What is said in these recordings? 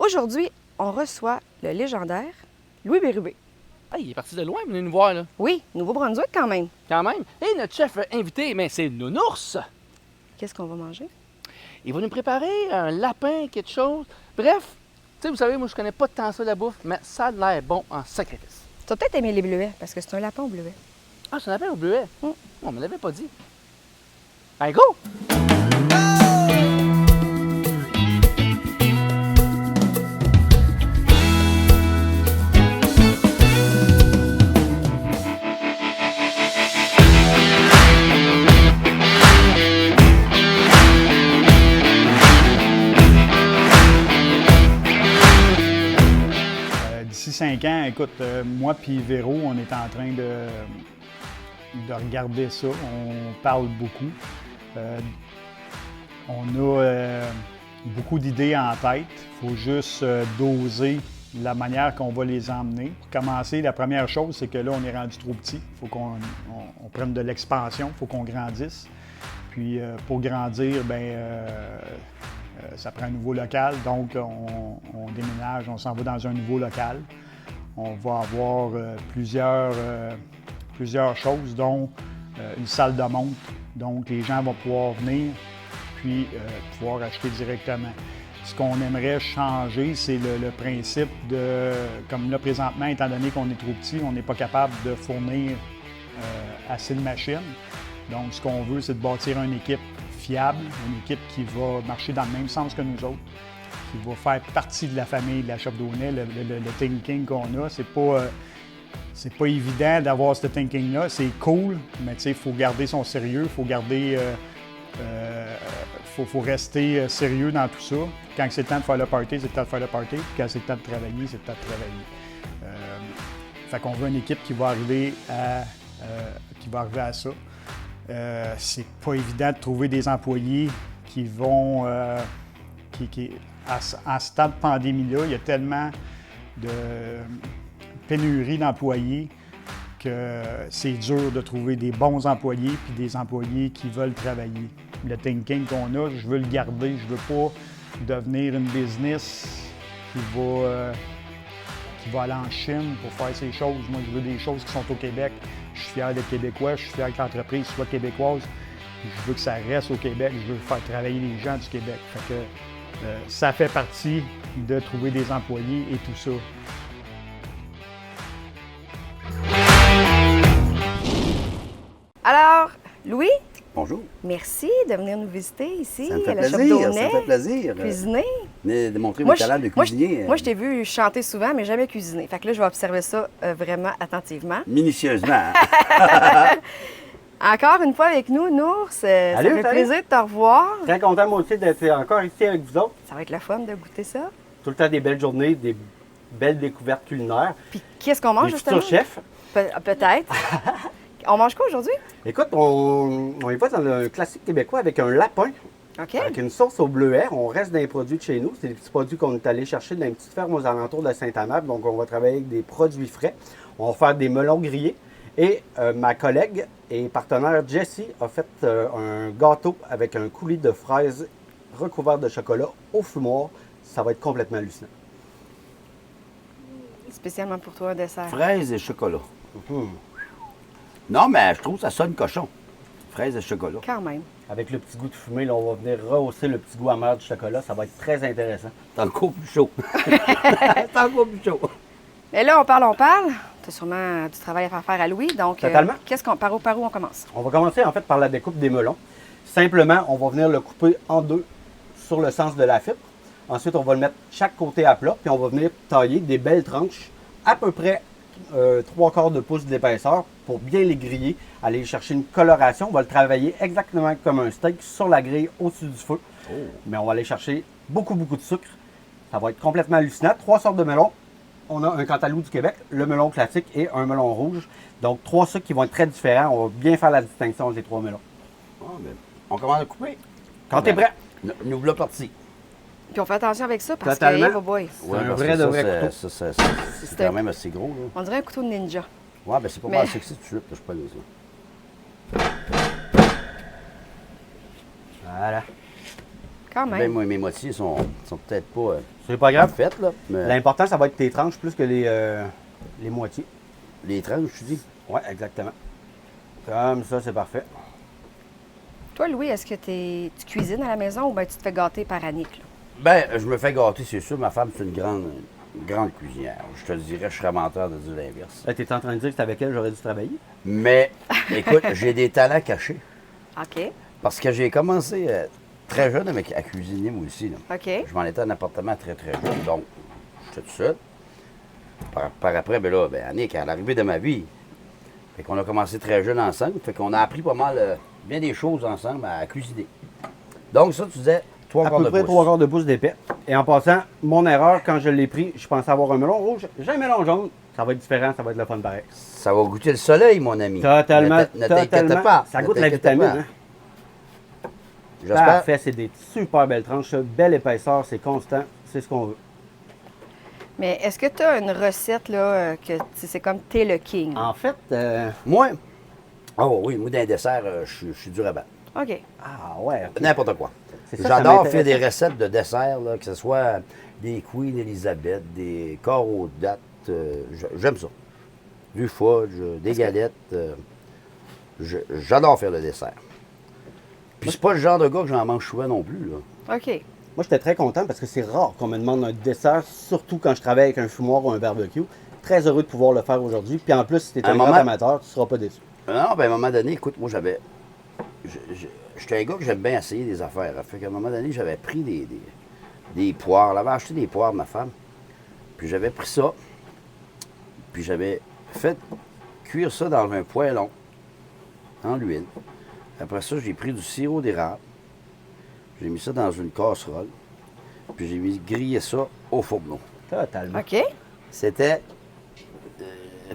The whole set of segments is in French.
Aujourd'hui, on reçoit le légendaire Louis Bérubé. Ah, il est parti de loin, venez nous voir, là. Oui, Nouveau-Brunswick quand même. Quand même. Et notre chef invité, mais c'est Nounours. Qu'est-ce qu'on va manger? Il va nous préparer un lapin, quelque chose. Bref, tu sais, vous savez, moi, je connais pas tant ça, la bouffe, mais ça a l'air bon en sacrifice. Tu as peut-être aimé les bleuets, parce que c'est un lapin au bleuet. Ah, c'est un lapin au bleuet? Mm. On me l'avait pas dit. Ben, go! D'ici 5 ans, écoute, moi puis Véro, on est en train de regarder ça. On parle beaucoup. On a beaucoup d'idées en tête. Il faut juste doser la manière qu'on va les emmener. Pour commencer, la première chose, c'est que là, on est rendu trop petit. Il faut qu'on prenne de l'expansion, il faut qu'on grandisse. Puis pour grandir, ça prend un nouveau local, donc on déménage, on s'en va dans un nouveau local. On va avoir plusieurs choses, dont une salle de montre. Donc les gens vont pouvoir venir, puis pouvoir acheter directement. Ce qu'on aimerait changer, c'est le principe de, comme là présentement, étant donné qu'on est trop petit, on n'est pas capable de fournir assez de machines. Donc ce qu'on veut, c'est de bâtir une équipe fiable, une équipe qui va marcher dans le même sens que nous autres, qui va faire partie de la famille de la Shop d'Aulnay. Le thinking qu'on a, c'est pas évident d'avoir ce thinking-là. C'est cool, mais il faut garder son sérieux, il faut garder... faut rester sérieux dans tout ça. Quand c'est le temps de faire le party, c'est le temps de faire le party. Puis quand c'est le temps de travailler, c'est le temps de travailler. Fait qu'on veut une équipe qui va arriver à ça. C'est pas évident de trouver des employés qui vont... en ce temps de pandémie-là, il y a tellement de pénurie d'employés que c'est dur de trouver des bons employés puis des employés qui veulent travailler. Le thinking qu'on a, je veux le garder. Je veux pas devenir une business qui va aller en Chine pour faire ces choses. Moi, je veux des choses qui sont au Québec. Je suis fier d'être Québécois, je suis fier que l'entreprise soit québécoise. Je veux que ça reste au Québec, je veux faire travailler les gens du Québec. Fait que, ça fait partie de trouver des employés et tout ça. Alors, Louis, Bonjour. merci de venir nous visiter ici Ça me à fait la Shop plaisir, ça d'Aulnay. me fait plaisir. Cuisiner. De montrer Moi, vos talents de moi, cuisinier. moi, je t'ai vu chanter souvent, mais jamais cuisiner. Fait que là, je vais observer ça vraiment attentivement. Minutieusement. Encore une fois avec nous, Nours. Ça Salut, fait salut. plaisir de te revoir. Très content, moi aussi, d'être encore ici avec vous autres. Ça va être le fun de goûter ça. Tout le temps des belles journées, des belles découvertes culinaires. Puis, qu'est-ce qu'on mange, Des justement? futurs chefs. Peut-être. On mange quoi aujourd'hui? Écoute, on y va dans le classique québécois avec un lapin, OK. avec une sauce au bleuet. On reste dans les produits de chez nous. C'est des petits produits qu'on est allé chercher dans une petite ferme aux alentours de Saint-Amable. Donc, on va travailler avec des produits frais. On va faire des melons grillés. Et ma collègue et partenaire Jessie a fait un gâteau avec un coulis de fraises recouvert de chocolat au fumoir. Ça va être complètement hallucinant. Spécialement pour toi, un dessert. Fraises et chocolat. Non, mais je trouve que ça sonne cochon. Fraises et chocolat. Quand même. Avec le petit goût de fumée, là, on va venir rehausser le petit goût amer du chocolat. Ça va être très intéressant. C'est encore plus chaud. C'est encore plus chaud. Et là, on parle. Tu as sûrement du travail à faire à Louis. Donc, Totalement. par où on commence? On va commencer en fait par la découpe des melons. Simplement, on va venir le couper en deux sur le sens de la fibre. Ensuite, on va le mettre chaque côté à plat, puis on va venir tailler des belles tranches, à peu près 3/4 de pouce d'épaisseur, pour bien les griller, aller chercher une coloration. On va le travailler exactement comme un steak sur la grille au-dessus du feu. Mais on va aller chercher beaucoup de sucre. Ça va être complètement hallucinant. 3 sortes de melons. On a un cantaloupe du Québec, le melon classique et un melon rouge. Donc, 3 sucres qui vont être très différents. On va bien faire la distinction entre les 3 melons. On commence à couper. Quand tu es prêt. Nous voilà partis. Puis on fait attention avec ça parce Totalement. que, oh boy, Ouais, un parce vrai que de vrai couteau. C'est quand même assez gros. Là. on dirait un couteau de ninja. Ouais, ben c'est pas Mais- mal sexy tout de suite que je prends ça. Voilà. Quand même. Ben, moi, mes moitiés sont peut-être pas C'est pas grave. faites, là. Mais L'important, ça va être tes tranches plus que les moitiés. les tranches, tu dis. Oui, exactement. Comme ça, c'est parfait. Toi, Louis, est-ce que tu cuisines à la maison ou bien tu te fais gâter par Annick? Là? Ben, je me fais gâter, c'est sûr. Ma femme, c'est une grande cuisinière. Je te dirais, je serais menteur de dire l'inverse. Là, t'es en train de dire que c'est avec elle que j'aurais dû travailler? Mais, écoute, j'ai des talents cachés. OK. Parce que j'ai commencé très jeune à cuisiner, moi aussi. Là. OK. Je m'en étais en appartement très, très jeune. Donc, j'étais tout seul. Par après, Annick, à l'arrivée de ma vie, fait qu'on a commencé très jeune ensemble. Fait qu'on a appris pas mal, bien des choses ensemble à cuisiner. Donc, ça, tu disais, 3 À quarts peu de près pouce. 3 quarts de pouce d'épais. Et en passant, mon erreur, quand je l'ai pris, je pensais avoir un melon rouge. J'ai un melon jaune. Ça va être différent, ça va être le fun pareil. Ça va goûter le soleil, mon ami. Totalement, Ne t'inquiète totalement. pas. Ça Ne goûte la t'inquiète vitamine. pas. Hein? J'espère. Parfait, c'est des super belles tranches. Belle épaisseur, c'est constant. C'est ce qu'on veut. Mais est-ce que tu as une recette, là, que c'est comme t'es le king? En fait, Moi, oh oui, moi, dans les desserts, je suis dur à battre. OK. ah ouais. ok. N'importe quoi. C'est ça, ça J'adore m'intéresse. faire des recettes de desserts, là, que ce soit des Queen Elizabeth, des corps aux dattes. J'aime ça. Du fudge, des galettes. J'adore faire le dessert. Puis c'est pas le genre de gars que j'en mange souvent non plus. Là. OK. Moi, j'étais très content parce que c'est rare qu'on me demande un dessert, surtout quand je travaille avec un fumoir ou un barbecue. Très heureux de pouvoir le faire aujourd'hui. Puis en plus, si tu es Un un grand moment- amateur, tu ne seras pas déçu. Non, ben à un moment donné, écoute, moi j'avais. J'étais un gars que j'aime bien essayer des affaires. Fait qu'à un moment donné, j'avais pris des poires. Elle avait acheté des poires, ma femme. Puis j'avais pris ça. Puis j'avais fait cuire ça dans un poêlon, en l'huile. Après ça, j'ai pris du sirop d'érable. J'ai mis ça dans une casserole. Puis j'ai mis griller ça au fourneau. Totalement. OK. C'était.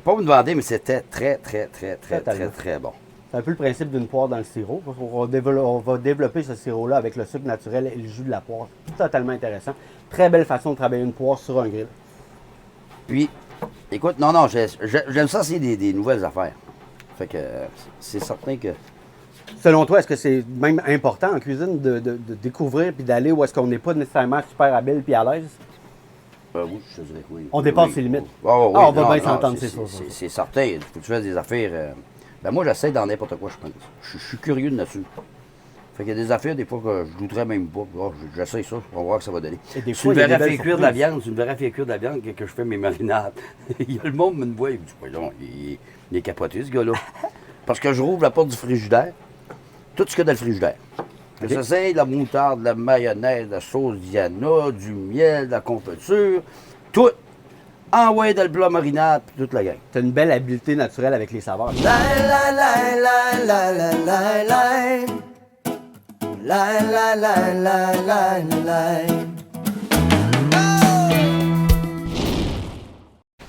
Pas me demander, mais c'était très, très, très, très, Totalement. très, très bon. C'est un peu le principe d'une poire dans le sirop. On va développer ce sirop-là avec le sucre naturel et le jus de la poire. Totalement intéressant. Très belle façon de travailler une poire sur un grill. Puis, écoute, non, j'aime ça, c'est des nouvelles affaires. Fait que c'est certain que. Selon toi, est-ce que c'est même important en cuisine de découvrir puis d'aller où est-ce qu'on n'est pas nécessairement super habile puis à l'aise? Oui, je te dirais que oui. On dépasse Oui. ses limites. Oh, oui, Ah, on va non, bien non, s'entendre, c'est c'est ça. C'est certain. Il faut que tu fasses des affaires. Ben moi, j'essaie dans n'importe quoi, je pense. Je suis curieux de nature. Fait qu'il y a des affaires, des fois, que je goûterais même pas. Oh, j'essaie ça, on va voir que ça va donner. Et des Tu fois, me il y a des verrais belles faire cuire de la surprises. viande, tu me verrais faire cuire de la viande que je fais mes marinades. Il y a le monde me voit, il me dit, voyons, il est capoté, ce gars-là. Parce que je rouvre la porte du frigidaire, tout ce qu'il y a dans le frigidaire. Que ça c'est de la moutarde, de la mayonnaise, de la sauce Diana, du miel, de la confiture, tout envoyé dans le plat marinade, puis toute la gang. Tu as une belle habileté naturelle avec les saveurs.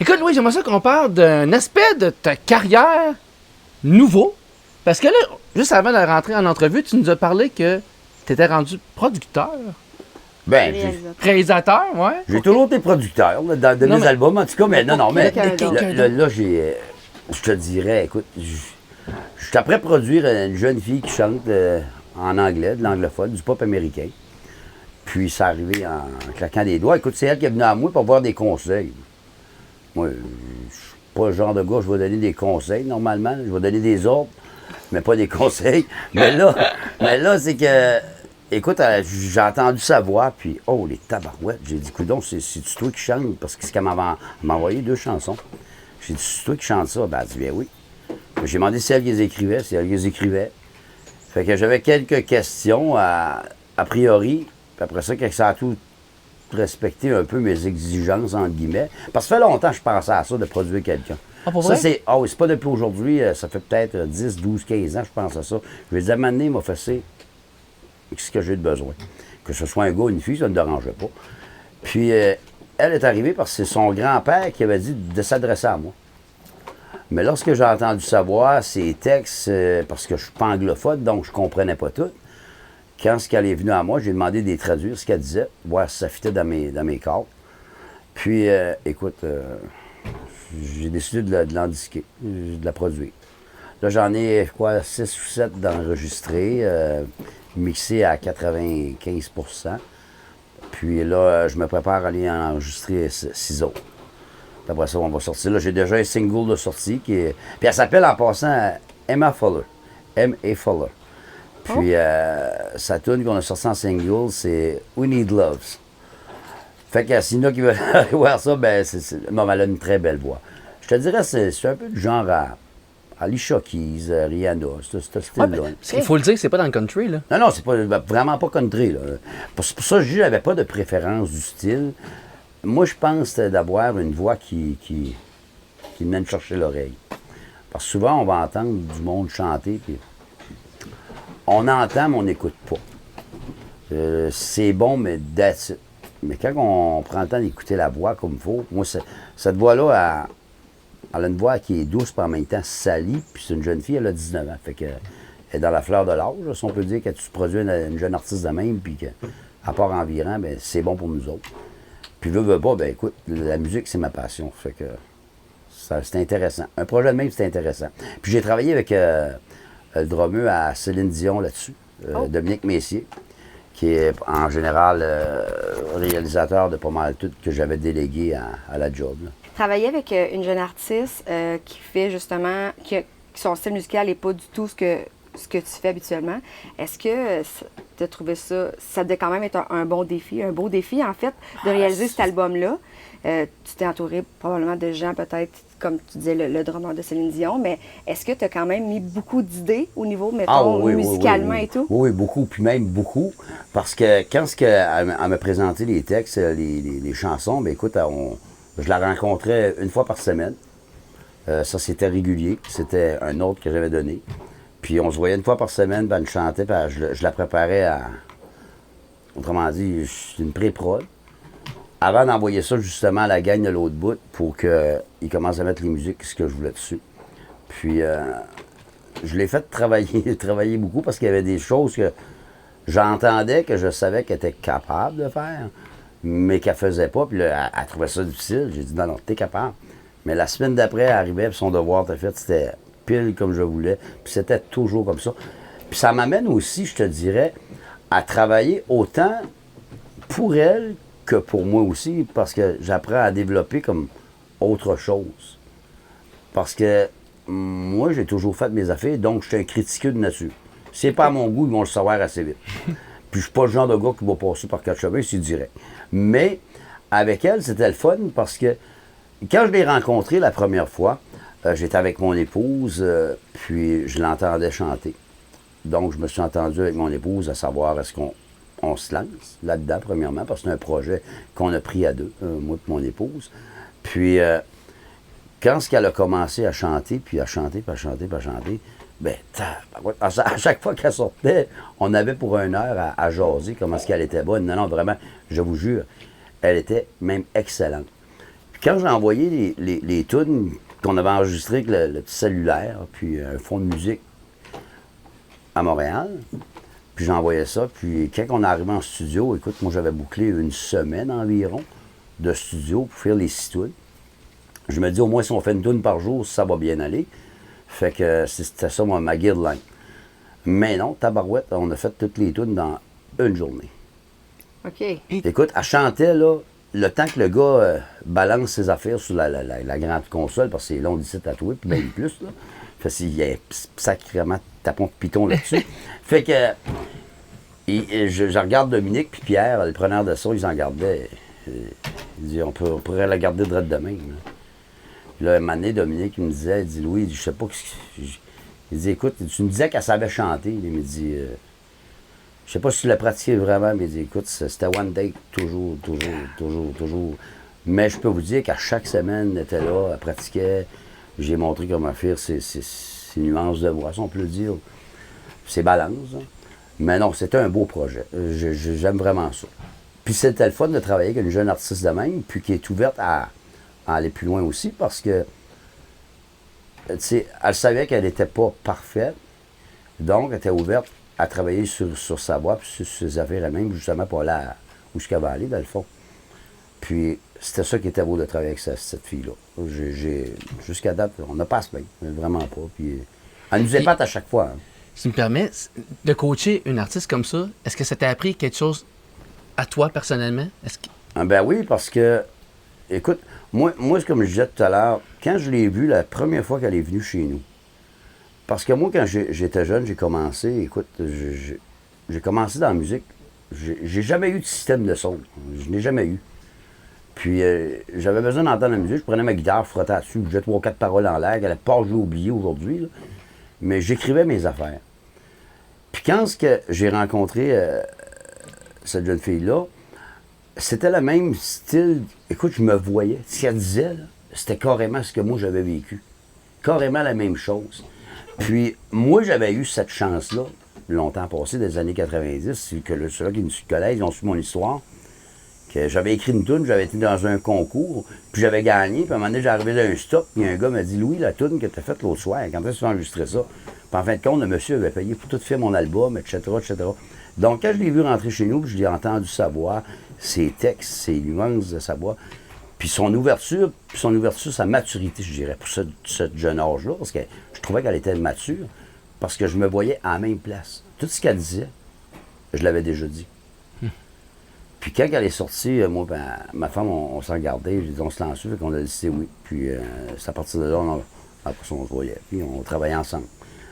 Écoute, Louis, j'aimerais ça qu'on parle d'un aspect de ta carrière nouveau. Parce que là, juste avant de rentrer en entrevue, tu nous as parlé que tu étais rendu producteur, Ben, réalisateur, ouais. j'ai toujours été producteur là, dans Non, mes mais- albums, en tout cas, mais non, mais Quelqu'un d'autre. là, j'ai. Je te dirais, écoute, je suis après produire une jeune fille qui chante en anglais, de l'anglophone, du pop américain. Puis ça arrivé en claquant des doigts. Écoute, c'est elle qui est venue à moi pour avoir des conseils. Moi, je suis pas le genre de gars, je vais donner des conseils normalement. Je vais donner des ordres, mais pas des conseils. Mais là, c'est que. Écoute, j'ai entendu sa voix, puis oh, les tabarouettes. J'ai dit, coudonc, c'est-tu toi qui chantes? Parce que c'est qu'elle m'a envoyé 2 chansons. J'ai dit, c'est toi qui chantes ça? Ben, elle dit, bien oui. J'ai demandé si elle les écrivait, si elle les écrivait. Fait que j'avais quelques questions a priori. Puis après ça, que ça a tout respecté un peu mes exigences, entre guillemets. Parce que ça fait longtemps que je pensais à ça, de produire quelqu'un. Ah, pour Ça, vrai? c'est pas depuis aujourd'hui, ça fait peut-être 10, 12, 15 ans que je pense à ça. Je vais dire, à un moment donné, il m'a fait ce que j'ai de besoin. Que ce soit un gars ou une fille, ça ne me dérangeait pas. Puis, elle est arrivée parce que c'est son grand-père qui avait dit de s'adresser à moi. Mais lorsque j'ai entendu sa voix, ses textes, parce que je suis pas anglophone, donc je comprenais pas tout, quand elle est venue à moi, j'ai demandé de les traduire, ce qu'elle disait, voir si ça fitait dans mes cordes. Puis, écoute, j'ai décidé de l'en disquer, de la produire. Là, j'en ai, 6 ou 7 d'enregistrés. mixé à 95%. Puis là, je me prépare à aller enregistrer 6 autres. Puis après ça, on va sortir. Là, j'ai déjà un single de sortie qui est. Puis elle s'appelle en passant Emma Fuller. M.A. Fuller. Puis sa tune qu'on a sortie en single, c'est We Need Loves. Fait que s'il y en a qui veulent aller voir ça, ben, non, elle a une très belle voix. Je te dirais, c'est un peu du genre à Alicia Keys, Rihanna, ce style-là. Il faut le dire, c'est pas dans le country, là. Non, c'est pas, vraiment pas country. Là. Pour ça, je dis, j'avais pas de préférence du style. Moi, je pense d'avoir une voix qui venait me chercher l'oreille. Parce que souvent, on va entendre du monde chanter, puis on entend, mais on n'écoute pas. C'est bon, mais that's it. Mais quand on prend le temps d'écouter la voix comme il faut, moi, cette voix-là, elle a une voix qui est douce, puis en même temps salie, puis c'est une jeune fille, elle a 19 ans. Fait que, elle est dans la fleur de l'âge, si on peut dire, quand tu produis une jeune artiste de même, puis qu'elle part environ, ben c'est bon pour nous autres. Puis veux pas, ben écoute, la musique, c'est ma passion. Fait que c'est intéressant. Un projet de même, c'est intéressant. Puis j'ai travaillé avec le drummer à Céline Dion là-dessus, Dominique Messier, qui est en général réalisateur de pas mal tout que j'avais délégué à la job. Là. Travailler avec une jeune artiste qui fait justement, qui son style musical n'est pas du tout ce que tu fais habituellement, est-ce que tu as trouvé ça devait quand même être un bon défi, un beau défi en fait, de réaliser cet album-là? Tu t'es entouré probablement de gens peut-être, comme tu disais, le drummer de Céline Dion, mais est-ce que tu as quand même mis beaucoup d'idées au niveau, mettons, musicalement et tout? Oui, beaucoup, puis même beaucoup, parce que quand elle m'a présenté les textes, les chansons, bien écoute, je la rencontrais une fois par semaine. Ça, c'était régulier, c'était un autre que j'avais donné. Puis on se voyait une fois par semaine, ben, elle me chantait, puis je la préparais à, autrement dit, une pré-prod. Avant d'envoyer ça justement à la gang de l'autre bout pour qu'ils commencent à mettre les musiques, ce que je voulais dessus. Puis je l'ai fait travailler beaucoup parce qu'il y avait des choses que j'entendais, que je savais qu'elle était capable de faire, mais qu'elle faisait pas. Puis là, elle trouvait ça difficile. J'ai dit non, t'es capable. Mais la semaine d'après, elle arrivait, puis son devoir était fait, c'était pile comme je voulais. Puis c'était toujours comme ça. Puis ça m'amène aussi, je te dirais, à travailler autant pour elle que pour moi aussi, parce que j'apprends à développer comme autre chose. Parce que moi, j'ai toujours fait mes affaires, donc je suis un critiqueux de nature. Si c'est pas à mon goût, ils vont le savoir assez vite. Puis je suis pas le genre de gars qui va passer par quatre chemins, c'est direct. Mais avec elle, c'était le fun parce que quand je l'ai rencontrée la première fois, j'étais avec mon épouse, puis je l'entendais chanter. Donc, je me suis entendu avec mon épouse à savoir est-ce qu'on se lance là-dedans, premièrement, parce que c'est un projet qu'on a pris à deux, moi et mon épouse. Puis, quand elle a commencé à chanter, puis à chanter, puis à chanter, puis à chanter, bien, à chaque fois qu'elle sortait, on avait pour 1 heure à jaser comment est-ce qu'elle était bonne. Non, vraiment, je vous jure, elle était même excellente. Puis quand j'ai envoyé les tunes qu'on avait enregistrées avec le petit cellulaire, puis un fond de musique à Montréal, puis j'envoyais ça, puis quand on est arrivé en studio, écoute, moi j'avais bouclé 1 semaine environ de studio pour faire les 6 tunes. Je me dis, au moins si on fait 1 tune par jour, ça va bien aller. Fait que c'était ça ma guideline. Mais non, tabarouette, on a fait toutes les tunes dans 1 journée. OK. Écoute, elle chantait, là, le temps que le gars balance ses affaires sur la grande console, parce que c'est long d'ici tatoué, puis même plus, là. Fait qu'il y a sacrément tapon de piton là-dessus. Fait que je regarde Dominique puis Pierre, le preneur de son, ils en gardaient. Il dit, on pourrait la garder droite de même. Là. Puis là, un moment donné, Dominique, il me disait, il dit, Louis, je sais pas il dit, écoute, tu me disais qu'elle savait chanter. Il me dit, je sais pas si tu l'as pratiqué vraiment, mais il dit, écoute, c'était one day, toujours. Mais je peux vous dire qu'à chaque semaine, elle était là, elle pratiquait. J'ai montré comment faire ces nuances de voix, si on peut le dire. Ces balances. Hein. Mais non, c'était un beau projet. J'aime vraiment ça. Puis c'était le fun de travailler avec une jeune artiste de même, puis qui est ouverte à aller plus loin aussi, parce que, tu sais, elle savait qu'elle n'était pas parfaite, donc elle était ouverte à travailler sur sa voix, puis sur ses affaires elle-même, justement pour aller où ce qu'elle va aller, dans le fond. Puis c'était ça qui était beau de travailler avec cette fille-là. Jusqu'à date, on n'a pas à se plaindre, vraiment pas. Puis elle nous épate à chaque fois. Hein. si tu me permets, de coacher une artiste comme ça, est-ce que ça t'a appris quelque chose à toi personnellement? Ah ben oui, parce que, écoute, moi, c'est comme je disais tout à l'heure, quand je l'ai vue la première fois qu'elle est venue chez nous, parce que moi, quand j'étais jeune, j'ai commencé, écoute, j'ai commencé dans la musique. J'ai jamais eu de système de son. Je n'ai jamais eu. Puis, j'avais besoin d'entendre la musique. Je prenais ma guitare, je frottais dessus, je disais 3 ou 4 paroles en l'air. Elle pas, je l'ai oublié aujourd'hui. Là. Mais j'écrivais mes affaires. Puis, quand j'ai rencontré cette jeune fille-là, c'était le même style. Écoute, je me voyais. Ce qu'elle disait, là, c'était carrément ce que moi, j'avais vécu. Carrément la même chose. Puis, moi, j'avais eu cette chance-là, longtemps passé, des années 90, que ceux-là qui me suivent le collège, ils ont su mon histoire, que j'avais écrit une toune, j'avais été dans un concours, puis j'avais gagné, puis à un moment donné, j'arrivais dans un stop, puis un gars m'a dit « Louis, la toune que tu as faite l'autre soir, quand est-ce que tu as enregistré ça? » Puis en fin de compte, le monsieur avait payé pour tout faire mon album, etc., etc. Donc, quand je l'ai vu rentrer chez nous, puis je l'ai entendu sa voix, ses textes, ses nuances de sa voix, puis son ouverture, sa maturité, je dirais, pour ce jeune âge-là, parce que je trouvais qu'elle était mature, parce que je me voyais à la même place. Tout ce qu'elle disait, je l'avais déjà dit. Puis quand elle est sortie, moi, ma femme, on s'en regardait, j'ai dit, on se lance dessus, fait qu'on a dit c'est oui. Puis c'est à partir de là, après ça, on se voyait, puis on travaillait ensemble.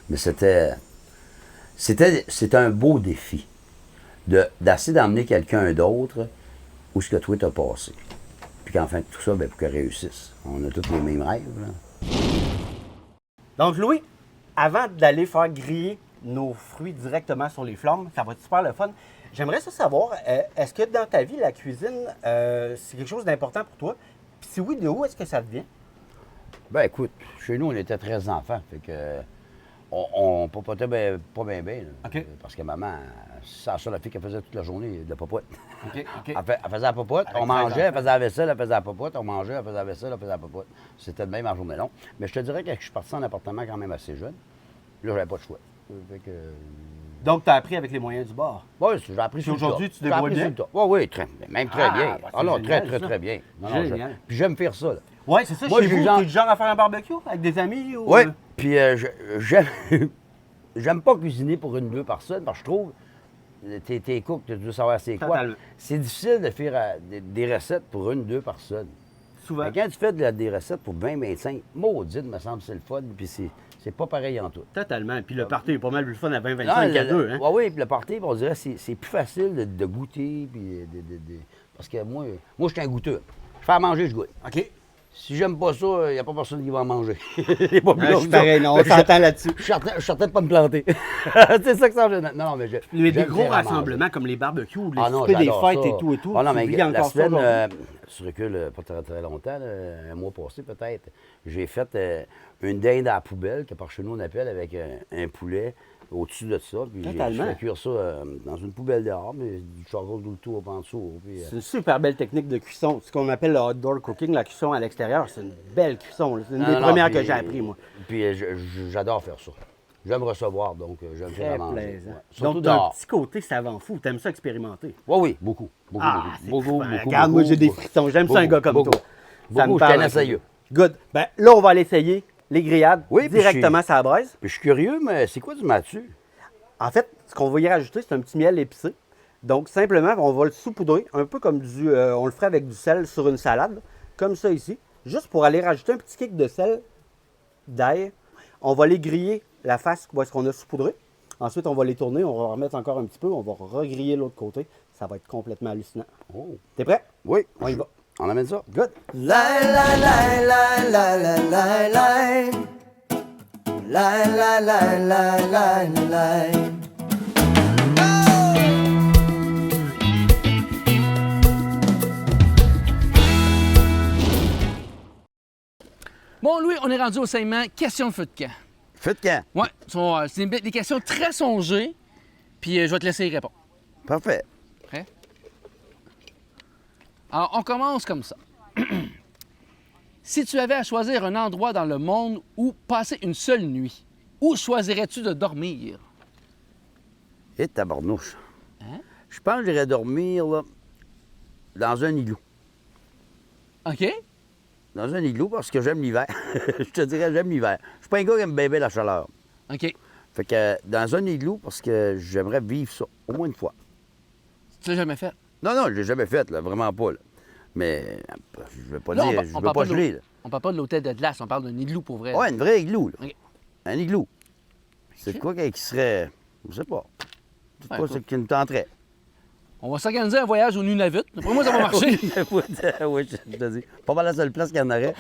Mais c'était un beau défi d'essayer d'emmener quelqu'un d'autre où ce que toi t'as passé. Puis qu'en fin de tout ça, pour qu'elle réussisse. On a tous les mêmes rêves. Là. Donc, Louis, avant d'aller faire griller nos fruits directement sur les flammes, ça va être super le fun. J'aimerais ça savoir, est-ce que dans ta vie, la cuisine, c'est quelque chose d'important pour toi? Puis si oui, de où est-ce que ça te vient? Ben écoute, chez nous, on était 13 enfants. Fait que on papotait pas bien. OK. Parce que maman, c'est ça la fille qu'elle faisait toute la journée, de la popote. OK. Elle faisait la popote, Avec on mangeait, 13 elle faisait la vaisselle, elle faisait la popote, on mangeait, elle faisait la vaisselle, elle faisait la popote. C'était le même en journée longue. Mais je te dirais que je suis parti en appartement quand même assez jeune. Là, j'avais pas de choix. Fait que... Donc, tu as appris avec les moyens du bord. Oui, j'ai appris sur le tas. Aujourd'hui, tu te débrouilles bien? Oui, même très bien. Bah, Ah non, génial, très bien. Non, génial. puis j'aime faire ça. Là. Oui, c'est ça. Moi, Chez vous, genre... tu es du genre à faire un barbecue avec des amis? Ou... Oui, puis j'aime pas cuisiner pour 1-2 personnes parce que je trouve, t'es cook, tu veux savoir c'est quoi. Totalement. C'est difficile de faire des recettes pour 1-2 personnes. Souvent. Mais quand tu fais des recettes pour 20-25, maudite, me semble, c'est le fun, puis c'est pas pareil en tout. Totalement. Puis le party est pas mal plus fun à 20-25 qu'à 2. Hein? Oui, puis le party, on dirait c'est plus facile de goûter, puis parce que moi, je suis un goûteur. Je fais à manger, je goûte. OK. Si j'aime pas ça, il n'y a pas personne qui va en manger. C'est pas plus Je long suis que ça. pareil, non, on s'entend là-dessus. Je suis certain de pas me planter. C'est ça que ça veut dire. Non, mais Mais des j'aime gros faire à rassemblements manger. comme les barbecues, les Ah non, soupers des j'adore fêtes ça. et tout. Ah non, tu mais vis la encore ça semaine, aujourd'hui? tu recules pas très, très longtemps, là, un mois passé peut-être, j'ai fait une dinde à la poubelle, que par chez nous on appelle, avec un poulet au-dessus de ça. Puis j'ai Totalement. fait cuire ça dans une poubelle dehors, mais du charcoal tout le tour en dessous. Puis, C'est une super belle technique de cuisson. Ce qu'on appelle le outdoor cooking, la cuisson à l'extérieur, c'est une belle cuisson. là. C'est une des non, premières puis- que j'ai appris, moi. Puis j'adore faire ça. J'aime recevoir, donc j'aime faire Très à manger. plaisant. Ouais. Surtout Donc, t'as un dehors. petit côté savant fou. T'aimes ça expérimenter. Oui, beaucoup. C'est Beaucoup. fou. Regarde, moi, j'ai des frissons. J'aime ça, un gars comme toi. Ça me Beaucoup, je parle suis un un peu. essayeux. Good. Ben, là, on va aller essayer les grillades Oui, puis directement sur la braise. Puis je suis curieux, mais c'est quoi du matu? En fait, ce qu'on va y rajouter, c'est un petit miel épicé. Donc, simplement, on va le saupoudrer, un peu comme on le ferait avec du sel sur une salade, comme ça ici. Juste pour aller rajouter un petit kick de sel, d'ail. On va les griller la face où est-ce qu'on a saupoudré. Ensuite, on va les tourner, on va remettre encore un petit peu, on va regriller l'autre côté. Ça va être complètement hallucinant. Oh. T'es prêt? Oui. On y va. On amène ça? Good. Bon, Louis, on est rendu au segment Question de feu de camp. Faites quand? Ouais, c'est des questions très songées, puis je vais te laisser y répondre. Parfait. Prêt? Alors, on commence comme ça. Si tu avais à choisir un endroit dans le monde où passer une seule nuit, où choisirais-tu de dormir? Et tabarnouche. Hein? Je pense que j'irais dormir là, dans un igloo. OK? Dans un igloo parce que j'aime l'hiver. Je te dirais, j'aime l'hiver. Je suis pas un gars qui aime bien la chaleur. OK. Fait que dans un igloo, parce que j'aimerais vivre ça au moins une fois. Tu l'as jamais fait? Non, je l'ai jamais fait, là, vraiment pas. Là. Mais je vais pas Là, dire, je on veux pas geler. Là. On parle pas de l'hôtel de glace, on parle d'un igloo pour vrai. Ouais, une vraie igloo. Là. OK. Un igloo. C'est quoi qui serait. Je sais pas. C'est Ouais, quoi écoute. qui me tenterait? On va s'organiser un voyage au Nunavut. Pour moi, ça va marcher. Oui, je te dis. Pas mal la seule place qu'il y en aurait.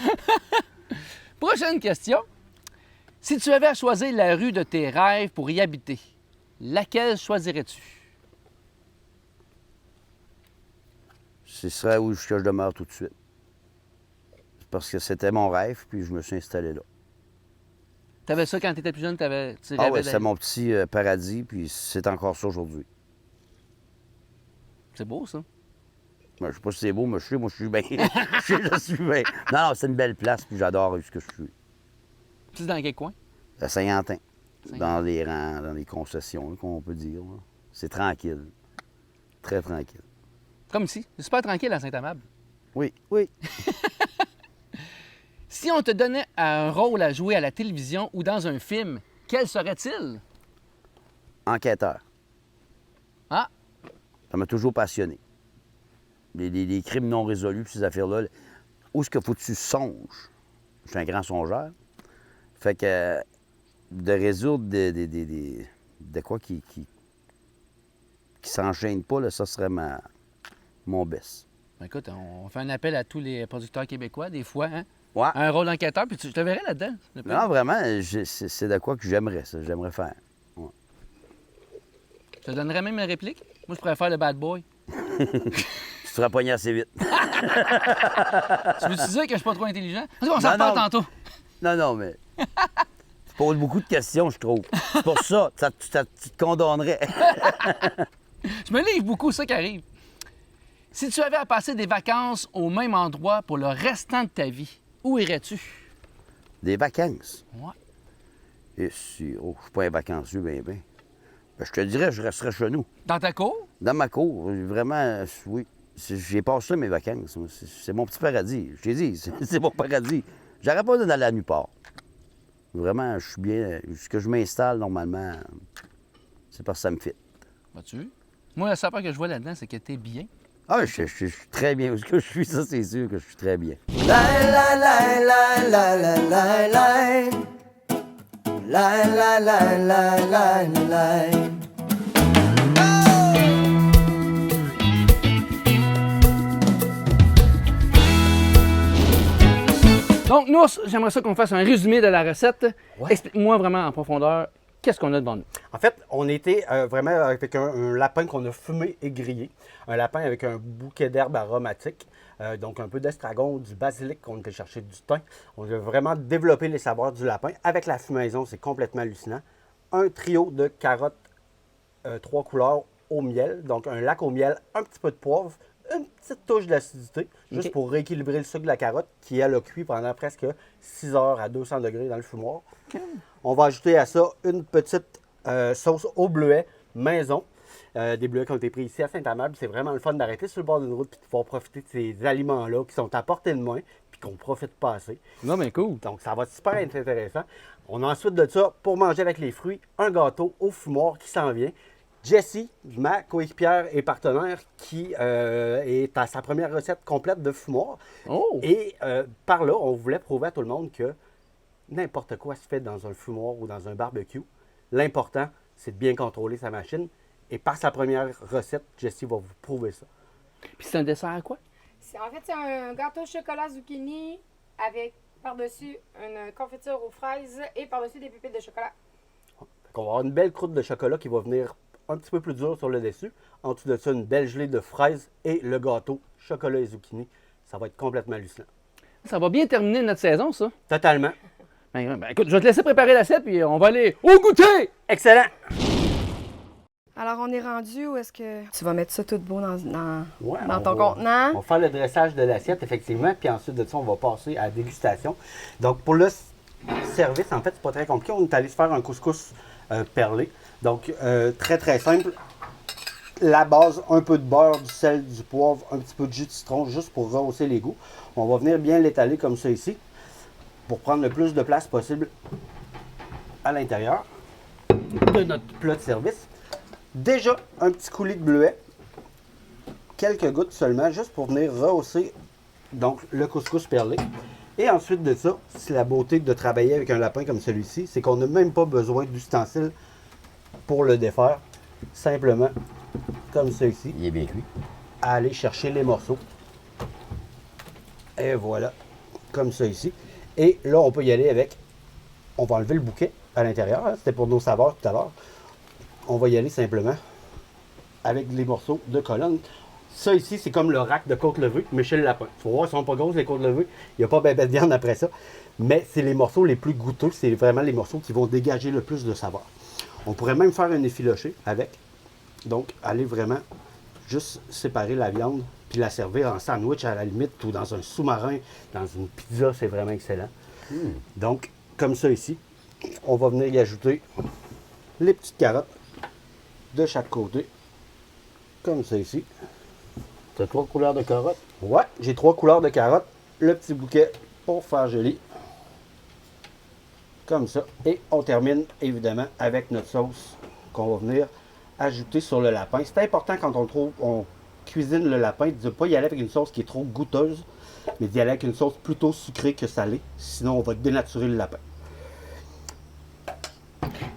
Prochaine question. Si tu avais à choisir la rue de tes rêves pour y habiter, laquelle choisirais-tu? Ce serait où je demeure tout de suite. Parce que c'était mon rêve, puis je me suis installé là. T'avais ça quand t'étais plus jeune, tu Ah rêvais ouais, d'aller- c'était mon petit paradis, puis c'est encore ça aujourd'hui. C'est beau, ça. Ben, je sais pas si c'est beau, mais moi je suis bien. je suis bien. Non, c'est une belle place, puis j'adore où ce que je suis. Tu es dans quel coin? À Saint-Quentin, Saint-Quentin. dans les rangs, dans les concessions, qu'on peut dire. là. C'est tranquille. Très tranquille. Comme ici. C'est super tranquille à Saint-Amable. Oui, oui. Si on te donnait un rôle à jouer à la télévision ou dans un film, quel serait-il? Enquêteur. Ah, Ça m'a toujours passionné. Les crimes non résolus, puis ces affaires-là, où est-ce qu'il faut que tu songes? Je suis un grand songeur. Fait que de résoudre de quoi qui s'enchaîne pas, là, ça serait mon best. ben écoute, on fait un appel à tous les producteurs québécois, des fois, hein? Ouais. Un rôle d'enquêteur, puis je te verrais là-dedans. s'il te plaît. Non, vraiment, c'est de quoi que j'aimerais, ça. J'aimerais faire. Je te donnerais même une réplique. Moi, je pourrais faire le bad boy. Tu seras pogné assez vite. Tu veux-tu dire que je suis pas trop intelligent? Parce qu'on s'en Non, reparle non. tantôt. Non, mais. Tu poses beaucoup de questions, je trouve. C'est pour ça, tu te condamnerais. Je me livre beaucoup, ça qui arrive. Si tu avais à passer des vacances au même endroit pour le restant de ta vie, où irais-tu? Des vacances. Ouais. Et si. Oh, je suis pas un vacancieux, ben. Ben, je te dirais, je resterais chez nous. Dans ta cour? Dans ma cour, vraiment, oui. J'ai passé mes vacances. Moi. C'est mon petit paradis. Je t'ai dit, c'est mon paradis. J'aurais pas besoin d'aller à nulle part. Vraiment, je suis bien. Ce que je m'installe normalement, c'est parce que ça me fit. Vois-tu? Moi, la seule part que je vois là-dedans, c'est que t'es bien. Ah, je suis très bien. Où est-ce que je suis, ça, c'est sûr que je suis très bien. Donc, nous, j'aimerais ça qu'on fasse un résumé de la recette. Ouais. Explique-moi vraiment en profondeur qu'est-ce qu'on a devant nous. En fait, on était vraiment avec un lapin qu'on a fumé et grillé. Un lapin avec un bouquet d'herbes aromatiques. Donc un peu d'estragon, du basilic qu'on était chercher du thym. On a vraiment développé les saveurs du lapin. Avec la fumaison, c'est complètement hallucinant. Un trio de carottes 3 couleurs au miel. Donc un lac au miel, un petit peu de poivre, une petite touche d'acidité, juste OK. pour rééquilibrer le sucre de la carotte qui, elle, a cuit pendant presque 6 heures à 200 degrés dans le fumoir. On va ajouter à ça une petite sauce au bleuet maison. Des bleuets qui ont été pris ici à Saint-Amable. C'est vraiment le fun d'arrêter sur le bord d'une route et de pouvoir profiter de ces aliments-là qui sont à portée de main puis qu'on ne profite pas assez. Non, mais cool. Donc, ça va être super intéressant. On a ensuite de ça, pour manger avec les fruits, un gâteau au fumoir qui s'en vient. Jessie, ma coéquipière et partenaire, qui est à sa première recette complète de fumoir. Oh! Et par là, on voulait prouver à tout le monde que n'importe quoi se fait dans un fumoir ou dans un barbecue. L'important, c'est de bien contrôler sa machine. Et par sa première recette, Jessie va vous prouver ça. Puis c'est un dessert à quoi? En fait, c'est un gâteau au chocolat zucchini avec par-dessus une confiture aux fraises et par-dessus des pépites de chocolat. On va avoir une belle croûte de chocolat qui va venir un petit peu plus dure sur le dessus. En dessous de ça, une belle gelée de fraises et le gâteau chocolat et zucchini. Ça va être complètement hallucinant. Ça va bien terminer notre saison, ça. Totalement. Ben, écoute, je vais te laisser préparer l'assiette, puis on va aller au goûter! Excellent! Alors, on est rendu où est-ce que tu vas mettre ça tout beau Ouais, dans on ton va- contenant? On va faire le dressage de l'assiette, effectivement, puis ensuite de ça, on va passer à la dégustation. Donc, pour le service, en fait, c'est pas très compliqué. On est allé se faire un couscous perlé. Donc, très, très simple. La base, un peu de beurre, du sel, du poivre, un petit peu de jus de citron, juste pour rehausser les goûts. On va venir bien l'étaler comme ça ici, pour prendre le plus de place possible à l'intérieur. de notre plat de service. Déjà, un petit coulis de bleuet. Quelques gouttes seulement, juste pour venir rehausser donc, le couscous perlé. Et ensuite de ça, c'est la beauté de travailler avec un lapin comme celui-ci, c'est qu'on n'a même pas besoin d'ustensiles pour le défaire. Simplement, comme ça ici, Il est bien cuit. à aller chercher les morceaux. Et voilà, comme ça ici. Et là, on peut y aller avec... On va enlever le bouquet à l'intérieur. Hein, c'était pour nos saveurs tout à l'heure. On va y aller simplement avec les morceaux de colonne. Ça ici, c'est comme le rack de côte levée, mais chez le lapin. Il faut voir, ils sont pas grosses les côtes levées. Il n'y a pas ben de viande après ça. Mais c'est les morceaux les plus goûteux. C'est vraiment les morceaux qui vont dégager le plus de saveur. On pourrait même faire un effiloché avec. Donc, aller vraiment juste séparer la viande puis la servir en sandwich à la limite ou dans un sous-marin, dans une pizza, c'est vraiment excellent. Donc, comme ça ici, on va venir y ajouter les petites carottes de chaque côté, comme ça ici. T'as 3 couleurs de carottes? Ouais, j'ai 3 couleurs de carottes, le petit bouquet pour faire joli, comme ça. Et on termine évidemment avec notre sauce qu'on va venir ajouter sur le lapin. C'est important quand on cuisine le lapin de ne pas y aller avec une sauce qui est trop goûteuse, mais d'y aller avec une sauce plutôt sucrée que salée. Sinon, on va dénaturer le lapin.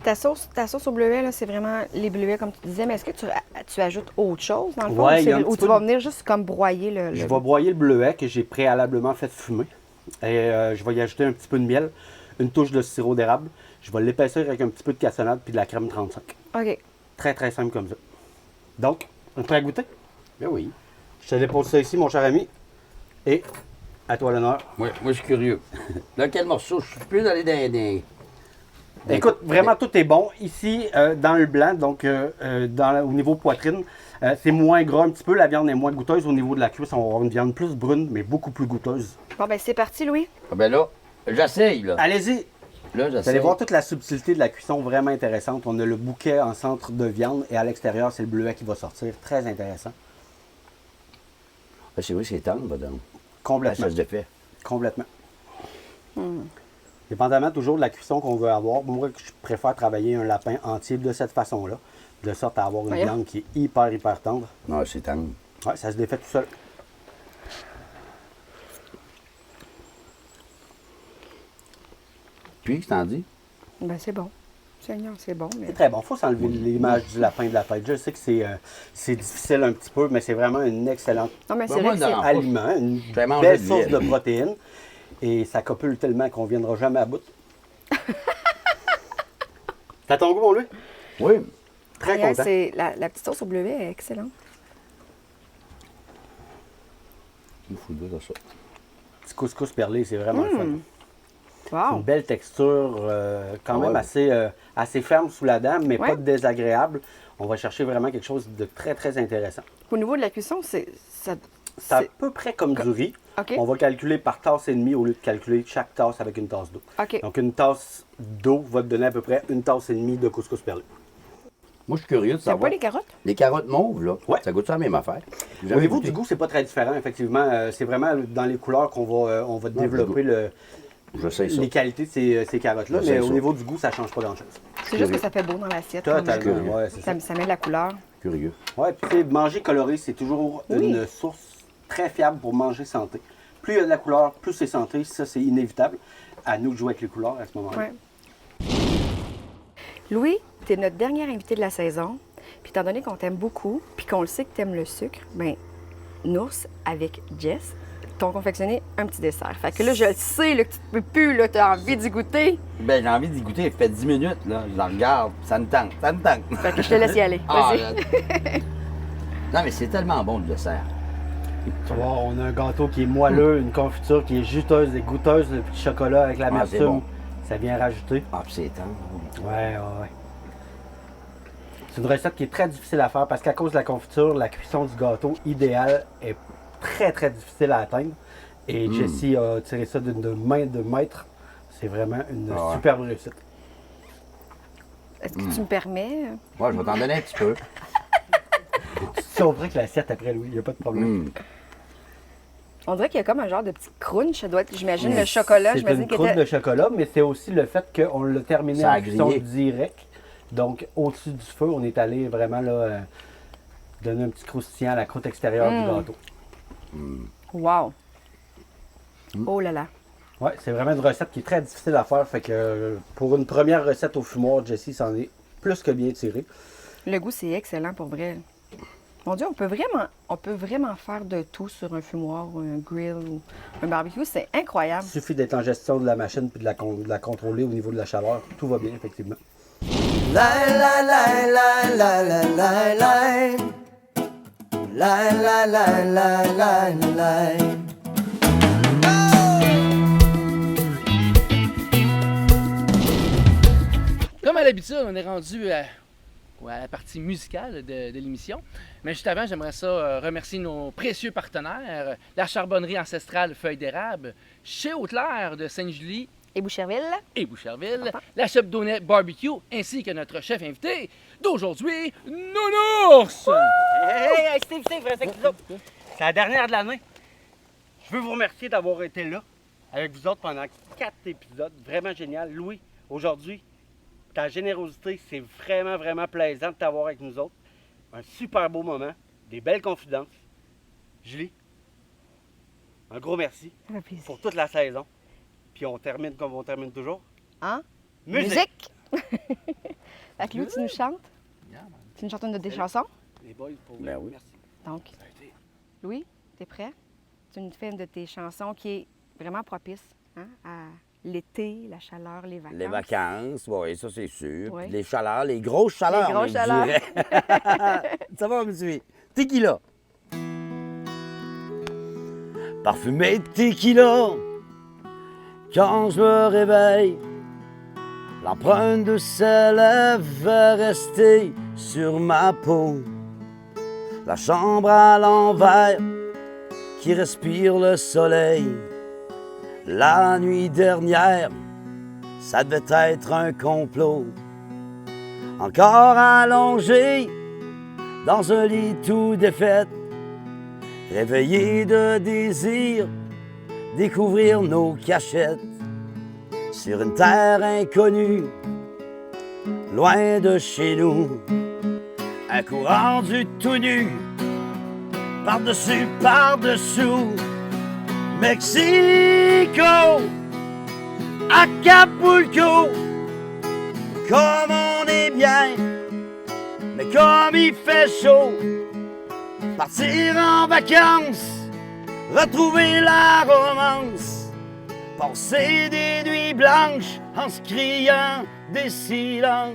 Ta sauce au bleuet, là, c'est vraiment les bleuets, comme tu disais, mais est-ce que tu ajoutes autre chose dans le fond? Ouais, Ou il y a un ou petit tu peu vas de- venir juste comme broyer le... Je vais broyer le bleuet que j'ai préalablement fait fumer. Et je vais y ajouter un petit peu de miel, une touche de sirop d'érable. Je vais l'épaissir avec un petit peu de cassonade puis de la crème 35. OK. Très, très simple comme ça. Donc, on est prêt à goûter? Ben oui. Je te dépose ça ici, mon cher ami. Et à toi l'honneur. Moi, je suis curieux. Dans quel morceau? Je suis plus allé dans Écoute, vraiment tout est bon. Ici, dans le blanc, donc au niveau poitrine, c'est moins gras un petit peu. La viande est moins goûteuse. Au niveau de la cuisse, on va avoir une viande plus brune, mais beaucoup plus goûteuse. Bon, ben c'est parti, Louis. Ah ben là, j'essaye, là. Allez-y! Là, Vous allez j'essaye. voir toute la subtilité de la cuisson vraiment intéressante. On a le bouquet en centre de viande et à l'extérieur, c'est le bleuet qui va sortir. Très intéressant. Ah, c'est vrai, c'est tendre, madame. Complètement. Ça se défait. Complètement. Dépendamment toujours de la cuisson qu'on veut avoir, moi, je préfère travailler un lapin entier de cette façon-là, de sorte à avoir une Voyons. viande qui est hyper, hyper tendre. Non, c'est tendre. Ouais, ça se défait tout seul. Puis, qu'est-ce que t'en dis? Ben c'est bon. Seigneur, c'est bon, mais... C'est très bon. Il faut s'enlever l'image du lapin de la tête. Je sais que c'est difficile un petit peu, mais c'est vraiment une excellente Non, mais Ben, c'est moi, vrai que c'est... dans- aliment, une J'ai mangé belle de source miel. de protéines. Et ça copule tellement qu'on ne viendra jamais à bout. T'as ton goût, mon Louis? Oui. Très D'ailleurs, content. la petite sauce au bleuet est excellente. Il faut dire ça. Petit couscous perlé, c'est vraiment le fun. C'est Wow! une belle texture, quand même Ouais. assez ferme sous la dent, mais Ouais. pas désagréable. On va chercher vraiment quelque chose de très, très intéressant. Au niveau de la cuisson, c'est... C'est à peu près comme du riz. OK. On va calculer par tasse et demie au lieu de calculer chaque tasse avec une tasse d'eau. OK. Donc, une tasse d'eau va te donner à peu près une tasse et demie de couscous perlé. Moi, je suis curieux de T'aimes savoir. pas les carottes? Les carottes mauves, là, Ouais. ça goûte ça la même affaire. J'ai Au jamais niveau goûté. du goût, c'est pas très différent, effectivement. C'est vraiment dans les couleurs qu'on va, on va développer Je sais ça. les qualités de ces carottes-là. Je sais Mais au ça. niveau du goût, ça change pas grand-chose. C'est juste que ça fait beau dans l'assiette. quand même. Totalement, ouais, c'est ça. Ça met de la couleur. Curieux. Ouais, puis tu sais, manger coloré, c'est toujours une source très fiable pour manger santé. Plus il y a de la couleur, plus c'est santé. Ça, c'est inévitable. À nous de jouer avec les couleurs à ce moment-là. Ouais. Louis, tu es notre dernier invité de la saison. Puis étant donné qu'on t'aime beaucoup, puis qu'on le sait que tu aimes le sucre, ben Nours, avec Jess, t'ont confectionné un petit dessert. Fait que là, je le sais là, que tu ne peux plus, tu as envie d'y goûter. Ben, j'ai envie d'y goûter. Ça fait 10 minutes, là. Je la regarde. Ça me tente. Ça me tente. Fait que je te laisse y aller. Ah, Vas-y. là. Non, mais c'est tellement bon, le dessert. Tu vois, on a un gâteau qui est moelleux, une confiture qui est juteuse et goûteuse, le petit chocolat avec l'amertume. c'est bon. Ça vient rajouter. Ah, puis c'est tendre. Ouais. C'est une recette qui est très difficile à faire parce qu'à cause de la confiture, la cuisson du gâteau idéal est très très difficile à atteindre. Et Jessie a tiré ça d'une main de maître. C'est vraiment une Ah ouais. superbe réussite. Est-ce que tu me permets? Ouais, je vais t'en donner un petit peu. Tu sauverais que l'assiette après, Louis, il n'y a pas de problème. On dirait qu'il y a comme un genre de petit crunch. Ça doit être, j'imagine, le chocolat. C'est J'imagine une qu'il croûte était... de chocolat, mais c'est aussi le fait qu'on l'a terminé Ça a en cuisson grillé. direct. Donc, au-dessus du feu, on est allé vraiment là, donner un petit croustillant à la croûte extérieure du gâteau. Wow! Oh là là! Oui, c'est vraiment une recette qui est très difficile à faire. Fait que pour une première recette au fumoir, Jessie s'en est plus que bien tiré. Le goût, c'est excellent pour vrai. Mon Dieu, on peut vraiment faire de tout sur un fumoir ou un grill ou un barbecue. C'est incroyable. Il suffit d'être en gestion de la machine puis de la contrôler au niveau de la chaleur. Tout va bien, effectivement. Lie, lie, lie, lie, lie, lie, lie, lie. Lie, lie, lie, lie, lie, lie. Comme à l'habitude, on est rendu à la partie musicale de l'émission. Mais juste avant, j'aimerais ça remercier nos précieux partenaires, la charbonnerie ancestrale Feuille d'érable, chez Haute-Claire de Sainte-Julie Et Boucherville? et Boucherville, la Chef Donnet Barbecue, ainsi que notre chef invité d'aujourd'hui, Nounours! Hey, Steve, restez avec vous autres. C'est la dernière de l'année. Je veux vous remercier d'avoir été là avec vous autres pendant 4 épisodes. Vraiment génial. Louis, aujourd'hui, ta générosité, c'est vraiment, vraiment plaisant de t'avoir avec nous autres. Un super beau moment, des belles confidences. Julie, un gros merci Ça fait plaisir. pour toute la saison. Puis on termine comme on termine toujours. Hein? Musique! Fait que Lou, tu nous chantes? Tu nous chantes une de tes chansons? Les boys, pour vous, Ben oui. merci. Donc, Louis, t'es prêt? Tu nous fais une de tes chansons qui est vraiment propice hein, à l'été, la chaleur, les vacances. Les vacances, oui, ça c'est sûr. Oui. Puis les chaleurs, les grosses chaleurs. Les grosses même, je chaleurs. dirais. Ça va, monsieur? Tequila. Parfumé de tequila. Quand je me réveille, l'empreinte de sel va rester sur ma peau. La chambre à l'envers qui respire le soleil. La nuit dernière, ça devait être un complot. Encore allongé dans un lit tout défait, réveillé de désir, découvrir nos cachettes sur une terre inconnue, loin de chez nous. Un courant du tout nu, par-dessus, par-dessous, Mexico, Acapulco, comme on est bien, mais comme il fait chaud, partir en vacances, retrouver la romance, passer des nuits blanches en se criant des silences.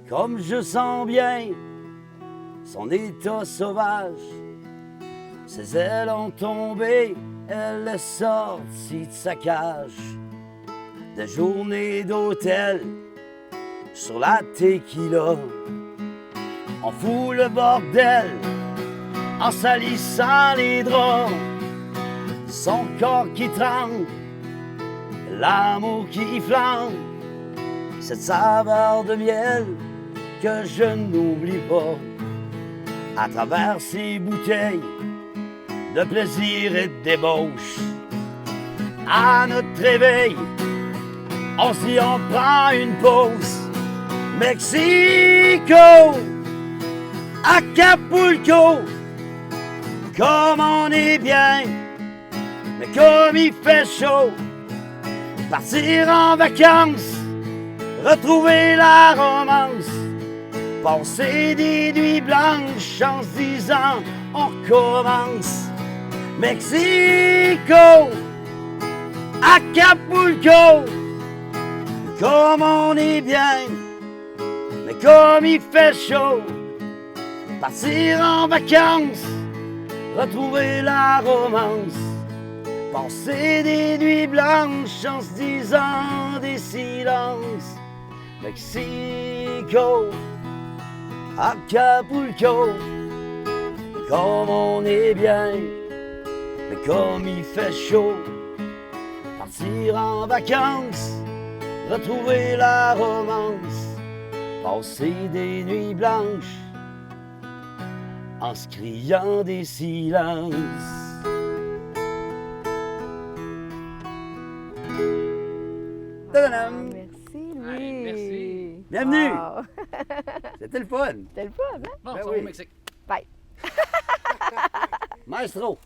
Comme je sens bien son état sauvage, ses ailes ont tombé, elle est sortie de sa cage. Des journées d'hôtel sur la tequila, on fout le bordel en salissant les draps. Son corps qui tremble, l'amour qui flambe, cette saveur de miel que je n'oublie pas. À travers ces bouteilles de plaisir et de débauche, à notre réveil, on se dit on prend une pause. Mexico, Acapulco, comme on est bien, mais comme il fait chaud, partir en vacances, retrouver la romance, passer des nuits blanches en se disant on commence. Mexico, Acapulco, comme on est bien, mais comme il fait chaud, partir en vacances, retrouver la romance, passer des nuits blanches en se disant des silences. Mexico, Acapulco, comme on est bien, mais comme il fait chaud, partir en vacances, retrouver la romance, passer des nuits blanches en se criant des silences. Tadadam! Merci, Louis. Allez, merci. Bienvenue! Wow. C'était le fun! C'était le fun, hein? Bon, Ben ça va oui. au Mexique. Bye. Maestro!